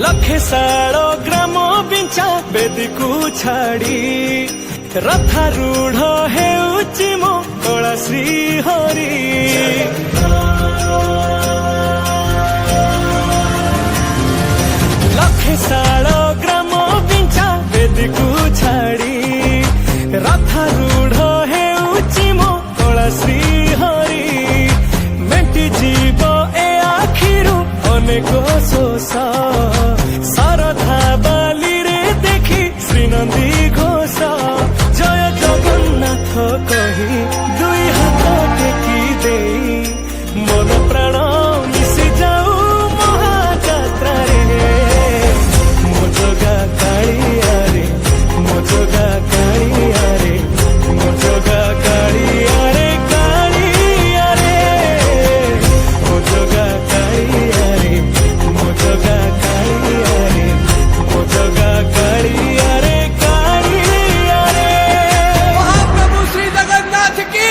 लखे साल ग्राम बिंचा बेदी को छाड़ी रथारूढ़ हेउची मो कला श्री हरि लखे साल ग्राम बिंचा बेदी को छाड़ी रथारूढ़ हेउची मो कला श्री हरि मेटी जीव ए आखिरु अनेक शोष सरधा बाली रे देखी श्रीनंदी घोष जय जगन्नाथ कही दुई हाथ टेकी दे मन प्राण मिशि जाऊ महाजात्रा रे मो जगा कालिया रे मो जगा कालिया रे मो जगा कालिया रे कालिया रे मो जगा कालिया रे मो जगा कालिया रे मो जगा कालिया रे कालिया रे महाप्रभु श्री जगन्नाथ की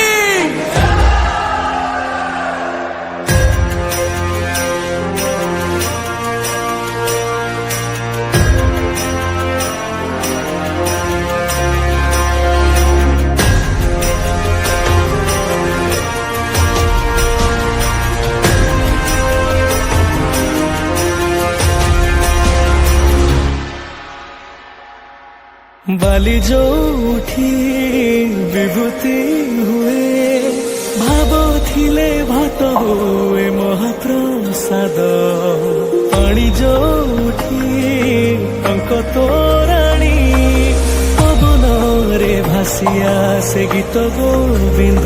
बाली जो उठी विभूति हुए भाव थिले भात हुए महाप्रसाद पानी जो उठी टंक तोराणी पवन रे भासिया से गीत गोविंद।